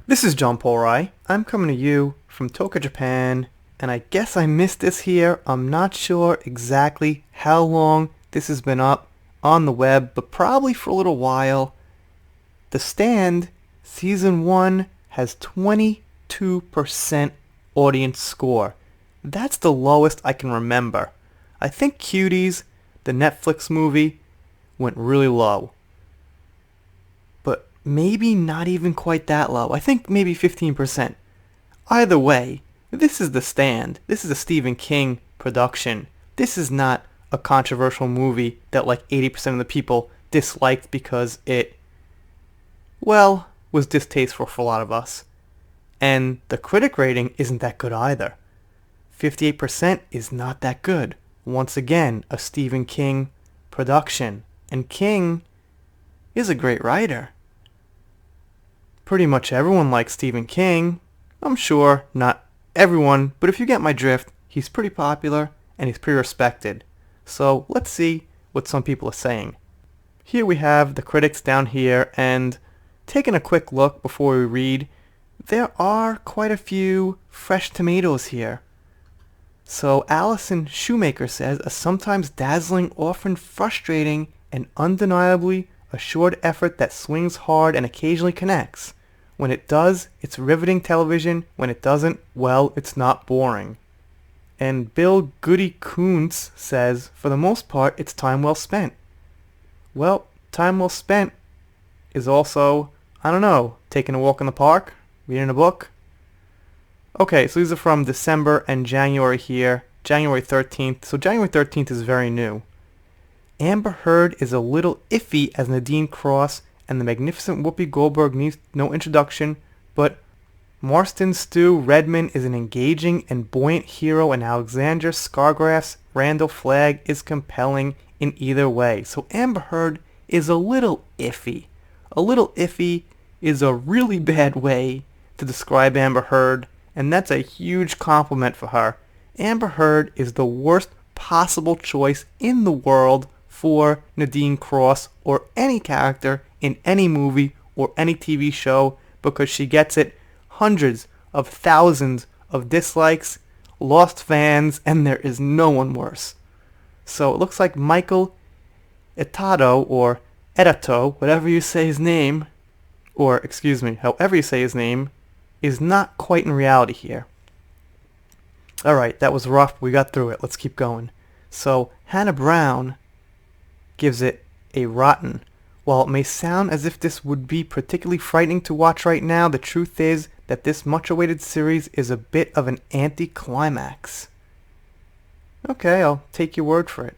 This is John Paul Rai. I'm coming to you from Tokyo, Japan, and I guess I missed this here. I'm not sure exactly how long this has been up on the web, but probably for a little while. The Stand Season 1 has 22% audience score. That's the lowest I can remember. I think Cuties, the Netflix movie, went really low. But maybe not even quite that low. I think maybe 15%. Either way, this is The Stand. This is a Stephen King production. This is not a controversial movie that like 80% of the people disliked because it, well, was distasteful for a lot of us. And the critic rating isn't that good either. 58% is not that good. Once again, a Stephen King production. And King is a great writer. Pretty much everyone likes Stephen King. I'm sure not everyone, but if you get my drift, he's pretty popular and he's pretty respected. So let's see what some people are saying. Here we have the critics down here, and taking a quick look before we read, there are quite a few fresh tomatoes here. So Allison Shoemaker says, a sometimes dazzling, often frustrating, and undeniably assured effort that swings hard and occasionally connects. When it does, it's riveting television. When it doesn't, well, it's not boring. And Bill Goody Koontz says, for the most part, it's time well spent. Well, time well spent is also, I don't know, taking a walk in the park, reading a book. Okay, so these are from December and January here, January 13th. So January 13th is very new. Amber Heard is a little iffy as Nadine Cross, and the magnificent Whoopi Goldberg needs no introduction, but Marston Stu Redman is an engaging and buoyant hero, and Alexandra Skarsgård's Randall Flagg is compelling in either way. So Amber Heard is a little iffy. A little iffy is a really bad way to describe Amber Heard, and that's a huge compliment for her. Amber Heard is the worst possible choice in the world for Nadine Cross or any character in any movie or any TV show, because she gets it hundreds of thousands of dislikes, lost fans, and there is no one worse. So it looks like Michael Etato, or Edato, whatever you say his name, or excuse me, however you say his name, is not quite in reality here. Alright, that was rough. We got through it. Let's keep going. So Hannah Brown gives it a rotten. While it may sound as if this would be particularly frightening to watch right now, the truth is that this much-awaited series is a bit of an anticlimax. Okay, I'll take your word for it.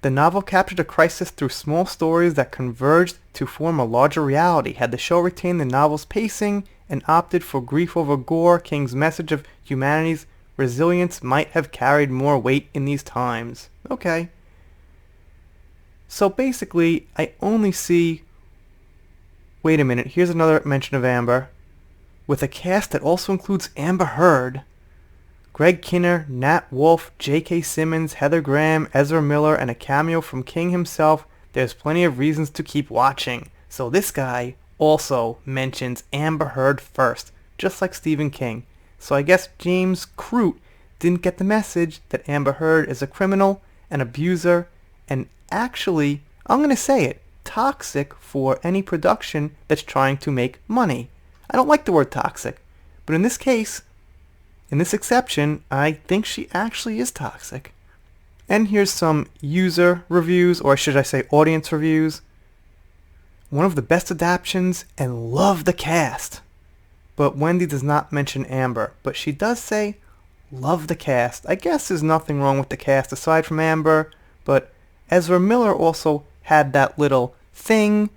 The novel captured a crisis through small stories that converged to form a larger reality. Had the show retained the novel's pacing and opted for grief over gore, King's message of humanity's resilience might have carried more weight in these times. Okay. So basically, I only see... Wait a minute, here's another mention of Amber. With a cast that also includes Amber Heard, Greg Kinnear, Nat Wolff, J.K. Simmons, Heather Graham, Ezra Miller, and a cameo from King himself, there's plenty of reasons to keep watching. So this guy also mentions Amber Heard first, just like Stephen King. So I guess James Crute didn't get the message that Amber Heard is a criminal, an abuser, and actually, I'm going to say it, toxic for any production that's trying to make money. I don't like the word toxic, but in this case, in this exception, I think she actually is toxic. And here's some user reviews, or should I say audience reviews. One of the best adaptions, and love the cast. But Wendy does not mention Amber, but she does say, love the cast. I guess there's nothing wrong with the cast aside from Amber, but Ezra Miller also had that little thing.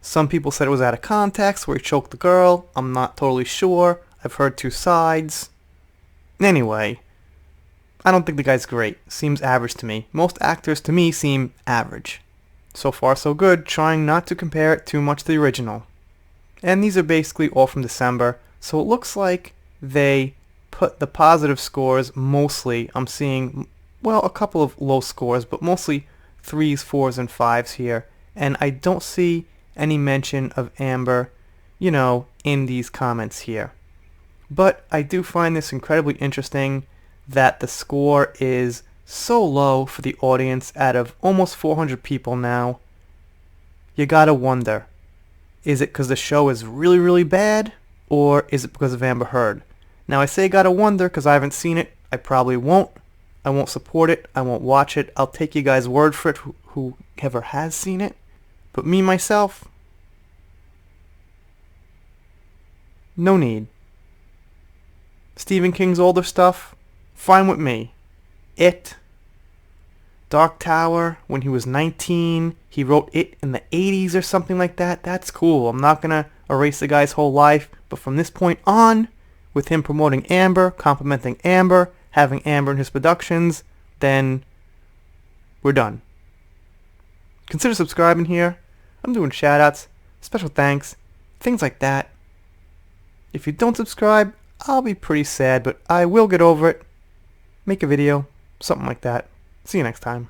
Some people said it was out of context where he choked the girl. I'm not totally sure. I've heard two sides. Anyway, I don't think the guy's great. Seems average to me. Most actors to me seem average. So far so good, trying not to compare it too much to the original. And these are basically all from December, so it looks like they put the positive scores mostly. I'm seeing, well, a couple of low scores, but mostly 3s, 4s, and 5s here. And I don't see any mention of Amber. in these comments here. But I do find this incredibly interesting that the score is so low for the audience out of almost 400 people now. You gotta wonder, is it because the show is really, really bad, or is it because of Amber Heard? Now I say gotta wonder because I haven't seen it. I probably won't. I won't support it. I won't watch it. I'll take you guys' word for it, whoever has seen it. But me, myself, no need. Stephen King's older stuff, fine with me. It, Dark Tower, when he was 19, he wrote it in the 80s or something like that. That's cool. I'm not going to erase the guy's whole life. But from this point on, with him promoting Amber, complimenting Amber, having Amber in his productions, then we're done. Consider subscribing here. I'm doing shoutouts, special thanks, things like that. If you don't subscribe, I'll be pretty sad, but I will get over it. Make a video, something like that. See you next time.